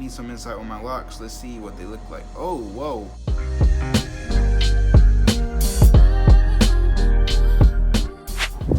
me some insight on my locks. Let's see what they look like. Oh, whoa.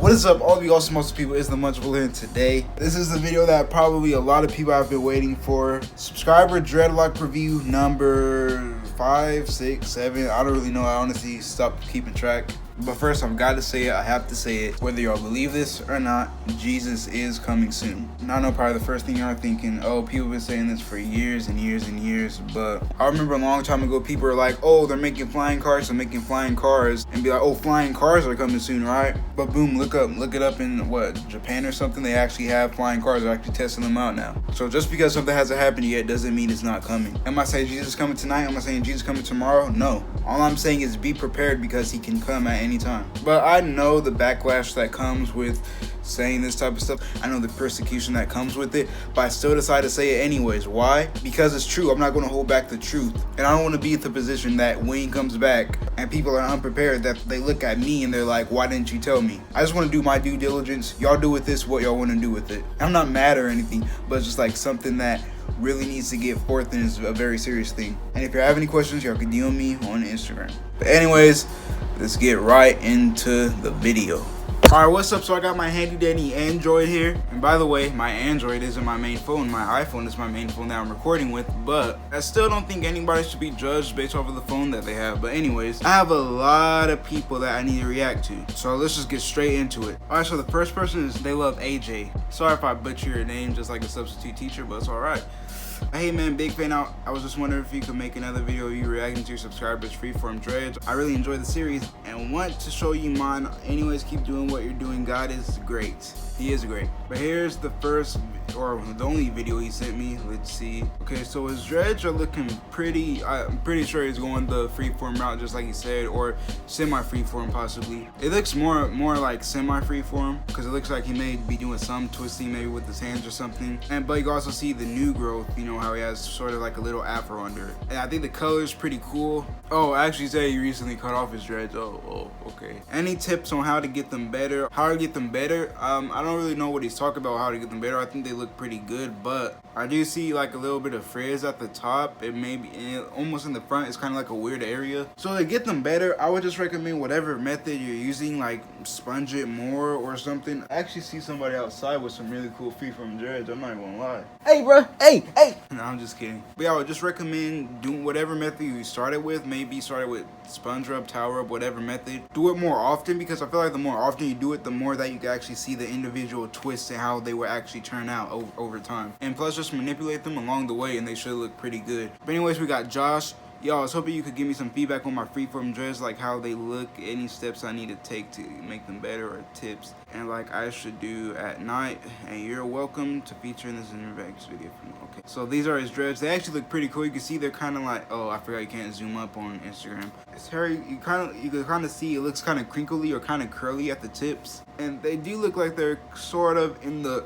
What is up, all of you awesome people? It's TheMunchBowl here today. This is the video that probably a lot of people have been waiting for. Subscriber Dreadlock review number 5, 6, 7. I don't really know. I honestly stopped keeping track. But first, I've got to say it. I have to say it. Whether y'all believe this or not, Jesus is coming soon. And I know probably the first thing y'all are thinking, oh, people have been saying this for years and years and years. But I remember a long time ago, people were like, oh, they're making flying cars. They're making flying cars. And be like, oh, flying cars are coming soon, right? But boom, look it up in what, Japan or something? They actually have flying cars. They're actually testing them out now. So just because something hasn't happened yet doesn't mean it's not coming. Am I saying Jesus is coming tonight? Am I saying Jesus is coming tomorrow? No. All I'm saying is be prepared because he can come at any time. But I know the backlash that comes with saying this type of stuff. I know the persecution that comes with it, but I still decide to say it anyways. Why? Because it's true. I'm not going to hold back the truth. And I don't want to be in the position that when he comes back and people are unprepared, that they look at me and they're like, why didn't you tell me? I just want to do my due diligence. Y'all do with this what y'all want to do with it. I'm not mad or anything, but it's just like something that really needs to get forth and is a very serious thing. And if you have any questions, y'all can DM me on Instagram. But anyways, let's get right into the video. Alright, what's up? So I got my handy dandy Android here. And by the way, my Android isn't my main phone. My iPhone is my main phone that I'm recording with. But I still don't think anybody should be judged based off of the phone that they have. But anyways, I have a lot of people that I need to react to. So let's just get straight into it. Alright, so the first person is They Love AJ. Sorry if I butcher your name just like a substitute teacher, but it's alright. Hey man, big fan out. I was just wondering if you could make another video of you reacting to your subscribers' freeform dreads. I really enjoyed the series and want to show you mine. Anyways, keep doing what you're doing. God is great. He is great. But here's the first, or the only video he sent me. Let's see. Okay, so his dreads are looking pretty, I'm pretty sure he's going the freeform route just like he said, or semi-freeform possibly. It looks more like semi-freeform because it looks like he may be doing some twisting maybe with his hands or something. But you can also see the new growth, you know, how he has sort of like a little afro under it. And I think the color is pretty cool. Oh, I actually say he recently cut off his dreads. Oh, okay. Any tips on how to get them better? How to get them better? I don't really know what he's talking about, how to get them better. I think they look pretty good, but I do see like a little bit of frizz at the top. It may be almost in the front. It's kind of like a weird area. So to get them better, I would just recommend whatever method you're using, like sponge it more or something. I actually see somebody outside with some really cool freeform dreads. I'm not even gonna lie. Hey, bro. Hey. No, I'm just kidding. But yeah, I would just recommend doing whatever method you started with. Maybe started with sponge rub, towel rub, whatever method. Do it more often because I feel like the more often you do it, the more that you can actually see the individual twists and how they will actually turn out over time. And plus, just manipulate them along the way and they should look pretty good. But anyways, we got Josh. Yo, I was hoping you could give me some feedback on my freeform dreads, like how they look, any steps I need to take to make them better, or tips, and like I should do at night. And you're welcome to feature in this in your next video. Okay, so these are his dreads. They actually look pretty cool. You can see they're kind of like, oh, I forgot you can't zoom up on Instagram. His hair, you can kind of see it looks kind of crinkly or kind of curly at the tips, and they do look like they're sort of in the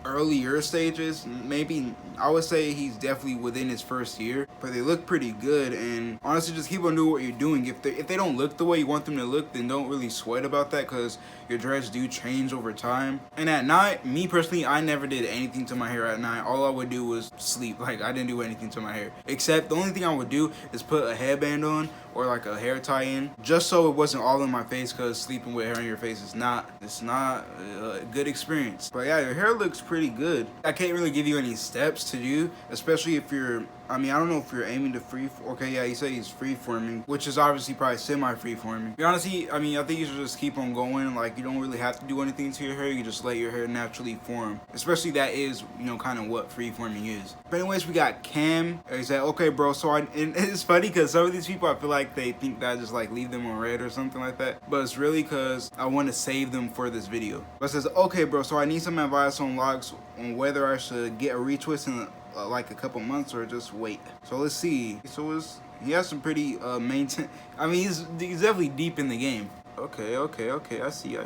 earlier stages. Maybe I would say he's definitely within his first year, but they look pretty good. And honestly, just keep on doing what you're doing. If they don't look the way you want them to look, then don't really sweat about that because your dreads do change over time. And at night, me personally, I never did anything to my hair at night. All I would do was sleep. Like, I didn't do anything to my hair, except the only thing I would do is put a headband on or like a hair tie in, just so it wasn't all in my face, because sleeping with hair in your face is not a good experience. But yeah, your hair looks pretty good. I can't really give you any steps to do, especially if you're, I don't know if you're aiming to okay, yeah, he said he's freeforming, which is obviously probably semi-freeforming. Be honestly, I think you should just keep on going. Like, you don't really have to do anything to your hair. You just let your hair naturally form. Especially that is, you know, kind of what freeforming is. But anyways, we got Cam. He said, okay, bro, so and it's funny because some of these people, I feel like they think that I just like leave them on red or something like that. But it's really because I want to save them for this video. But it says, okay, bro, so I need some advice on locks on whether I should get a retwist in like a couple months or just wait. So let's see. So he has some pretty he's definitely deep in the game. Okay. I see.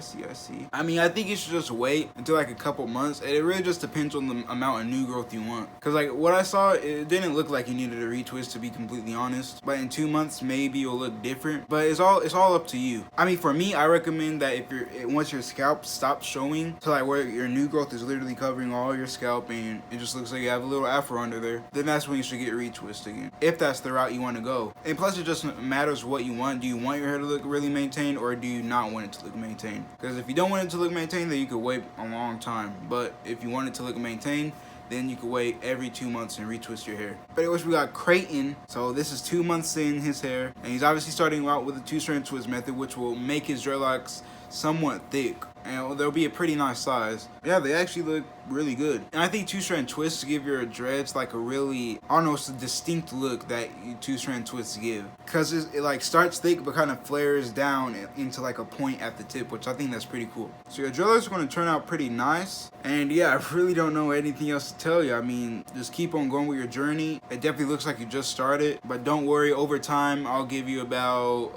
I mean, I think you should just wait until like a couple months, and it really just depends on the amount of new growth you want. Cause like what I saw, it didn't look like you needed a retwist, to be completely honest. But in 2 months, maybe it'll look different. But it's all up to you. I mean, for me, I recommend that if once your scalp stops showing to like where your new growth is literally covering all your scalp and it just looks like you have a little afro under there, then that's when you should get retwist again, if that's the route you want to go. And plus, it just matters what you want. Do you want your hair to look really maintained, or do you not want it to look maintained? Because if you don't want it to look maintained, then you could wait a long time. But if you want it to look maintained, then you can wait every 2 months and retwist your hair. But anyways, we got Creighton. So this is 2 months in his hair, and he's obviously starting out with a 2-strand twist method, which will make his dreadlocks somewhat thick, and they'll be a pretty nice size. Yeah, they actually look really good. And I think 2-strand twists give your dreads like a really, I don't know, it's a distinct look that 2-strand twists give, because it like starts thick but kind of flares down into like a point at the tip, which I think that's pretty cool. So your dreadlocks are going to turn out pretty nice. And yeah, I really don't know anything else to tell you. I mean, just keep on going with your journey. It definitely looks like you just started, but don't worry, over time I'll give you about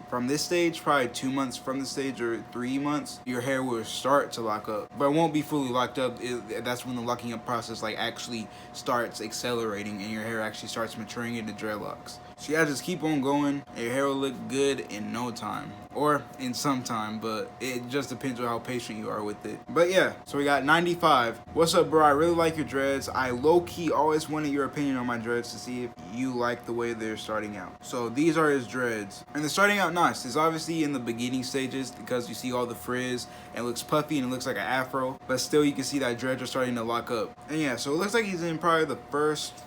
from this stage, probably 2 months from the stage or 3 months, your hair will start to lock up, but it won't be fully locked up. That's when the locking up process like actually starts accelerating and your hair actually starts maturing into dreadlocks. So yeah, just keep on going. Your hair will look good in no time, or in some time, but it just depends on how patient you are with it. But yeah, so we got 95. What's up, bro? I really like your dreads. I low-key always wanted your opinion on my dreads to see if you like the way they're starting out. So these are his dreads, and they're starting out nice. It's obviously in the beginning stages because you see all the frizz and it looks puffy and it looks like an afro, but still you can see that dreads are starting to lock up. And yeah, so it looks like he's in probably the first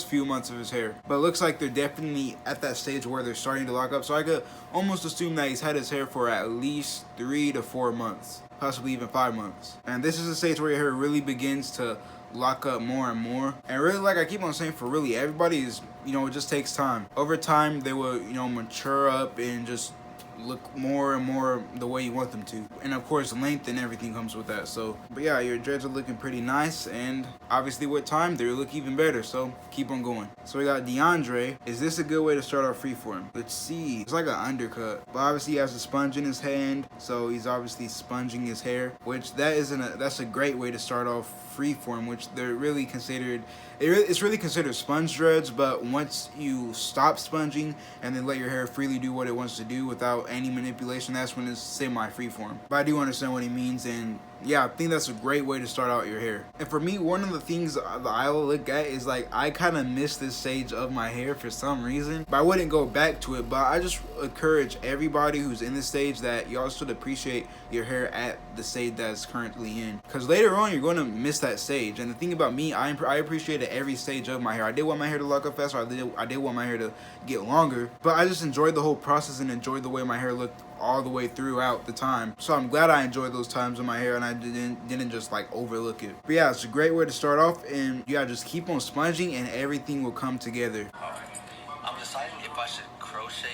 few months of his hair, but it looks like they're definitely at that stage where they're starting to lock up. So I could almost assume that he's had his hair for at least 3 to 4 months, possibly even 5 months. And this is a stage where your hair really begins to lock up more and more. And really, like I keep on saying, for really everybody, is, you know, it just takes time. Over time they will, you know, mature up and just look more and more the way you want them to. And of course, length and everything comes with that. So, but yeah, your dreads are looking pretty nice, and obviously with time they look even better, so keep on going. So we got DeAndre. Is this a good way to start off freeform? Let's see. It's like an undercut, but obviously he has a sponge in his hand, so he's obviously sponging his hair, which that's a great way to start off freeform, which they're really considered, it's really considered sponge dreads. But once you stop sponging and then let your hair freely do what it wants to do without any manipulation, that's when it's semi freeform. But I do understand what he means, and yeah, I think that's a great way to start out your hair. And for me, one of the things that I look at is like, I kind of miss this stage of my hair for some reason, but I wouldn't go back to it. But I just encourage everybody who's in this stage that y'all should appreciate your hair at the stage that's currently in, because later on you're going to miss that stage. And the thing about me, I appreciated every stage of my hair. I did want my hair to lock up faster, I did want my hair to get longer, but I just enjoyed the whole process and enjoyed the way my hair looked all the way throughout the time. So I'm glad I enjoyed those times in my hair and I didn't just like overlook it. But yeah, it's a great way to start off, and yeah, just keep on sponging and everything will come together. I'm deciding if I should crochet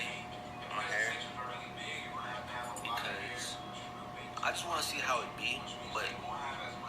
my hair, because I just want to see how it be, but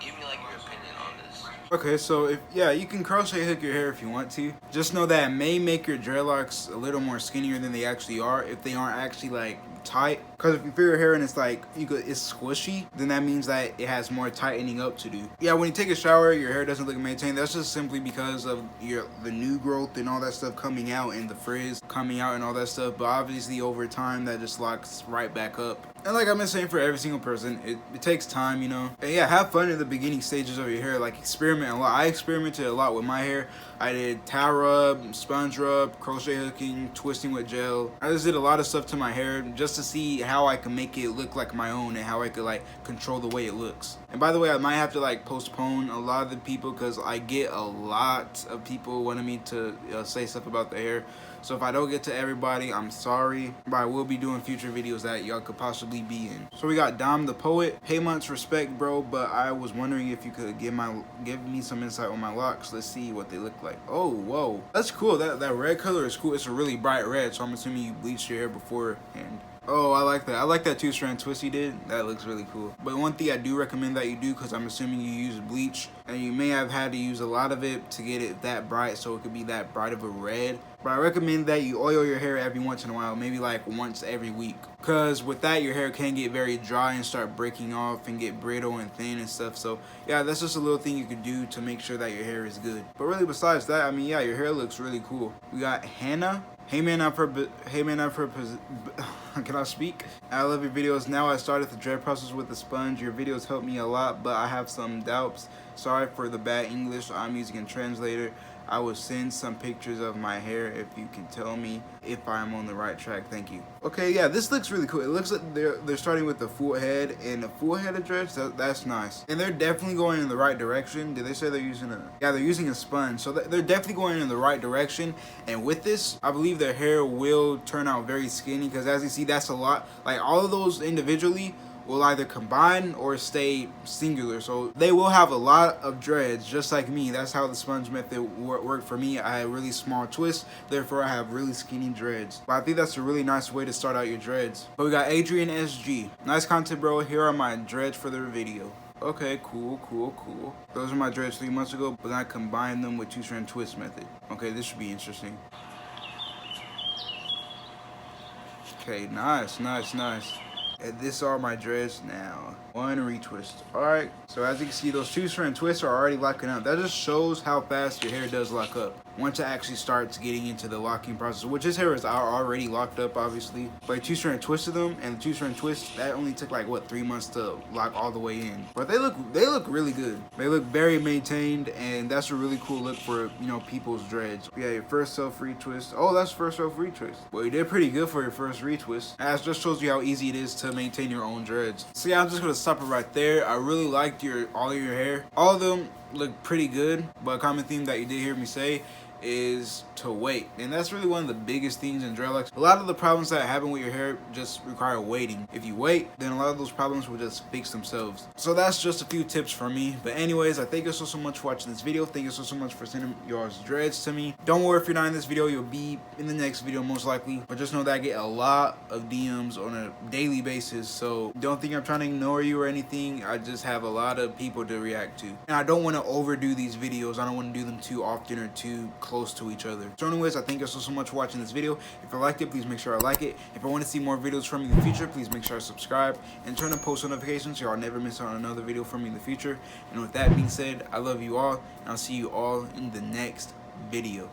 give me like your opinion on this. Okay, so you can crochet hook your hair if you want to. Just know that it may make your dreadlocks a little more skinnier than they actually are if they aren't actually like tight. Because if you feel your hair and it's like it's squishy, then that means that it has more tightening up to do. Yeah, when you take a shower, your hair doesn't look maintained. That's just simply because of the new growth and all that stuff coming out and the frizz coming out and all that stuff. But obviously over time that just locks right back up. And like I've been saying for every single person, it takes time, you know. And yeah, have fun in the beginning stages of your hair. Like experiment a lot. I experimented a lot with my hair. I did towel rub, sponge rub, crochet hooking, twisting with gel. I just did a lot of stuff to my hair just to see how I can make it look like my own and how I could like control the way it looks. And by the way, I might have to like postpone a lot of the people because I get a lot of people wanting me to say stuff about the hair. So if I don't get to everybody, I'm sorry, but I will be doing future videos that y'all could possibly be in. So we got Dom the Poet. Hey, much respect, bro, but I was wondering if you could give me some insight on my locks. Let's see what they look like. Oh, whoa, that's cool. That red color is cool. It's a really bright red, so I'm assuming you bleached your hair beforehand. Oh, I like that. I like that 2-strand twist you did. That looks really cool. But one thing I do recommend that you do, because I'm assuming you use bleach, and you may have had to use a lot of it to get it that bright, so it could be that bright of a red. But I recommend that you oil your hair every once in a while, maybe like once every week. Because with that, your hair can get very dry and start breaking off and get brittle and thin and stuff. So yeah, that's just a little thing you could do to make sure that your hair is good. But really, besides that, I mean, yeah, your hair looks really cool. We got Hannah. Hey man, can I speak? I love your videos. Now I started the dread process with the sponge. Your videos help me a lot, but I have some doubts. Sorry for the bad English. I'm using a translator. I will send some pictures of my hair if you can tell me if I'm on the right track. Thank you. Okay, yeah, this looks really cool. It looks like they're starting with the full head and the full head of dreads. That's nice. And they're definitely going in the right direction. Did they say they're using a... Yeah, they're using a sponge. So they're definitely going in the right direction. And with this, I believe their hair will turn out very skinny, because as you see, that's a lot. Like all of those individually will either combine or stay singular, so they will have a lot of dreads just like me. That's how the sponge method worked for me. I had really small twists, therefore I have really skinny dreads. But I think that's a really nice way to start out your dreads. But we got Adrian SG. Nice content, bro. Here are my dreads for the video. Okay, cool. Those are my dreads 3 months ago, but I combined them with 2-strand twist method. Okay, this should be interesting. Okay, nice. And this are my dreads now. One retwist. Alright, so as you can see, those 2-strand twists are already locking up. That just shows how fast your hair does lock up once it actually starts getting into the locking process, which his hair is already locked up, obviously. But 2-strand twisted them, and the 2-strand twist, that only took like, what, 3 months to lock all the way in. But they look really good. They look very maintained, and that's a really cool look for, you know, people's dreads. Yeah, your first self-retwist. Oh, that's first self-retwist. Well, you did pretty good for your first retwist. And that just shows you how easy it is to maintain your own dreads. So yeah, I'm just gonna stop it right there. I really liked all of your hair. All of them look pretty good, but a common theme that you did hear me say is to wait, and that's really one of the biggest things in dreadlocks. A lot of the problems that happen with your hair just require waiting. If you wait, then a lot of those problems will just fix themselves. So that's just a few tips from me. But anyways, I thank you so much for watching this video. Thank you so much for sending your dreads to me. Don't worry, if you're not in this video, you'll be in the next video most likely. But just know that I get a lot of DMs on a daily basis, so don't think I'm trying to ignore you or anything. I just have a lot of people to react to, and I don't want to overdo these videos. I don't want to do them too often or too close to each other. So anyways, I thank you so much for watching this video. If you liked it, please make sure I like it. If I want to see more videos from me in the future, please make sure I subscribe and turn on post notifications so y'all never miss out on another video from me in the future. And with that being said, I love you all, and I'll see you all in the next video.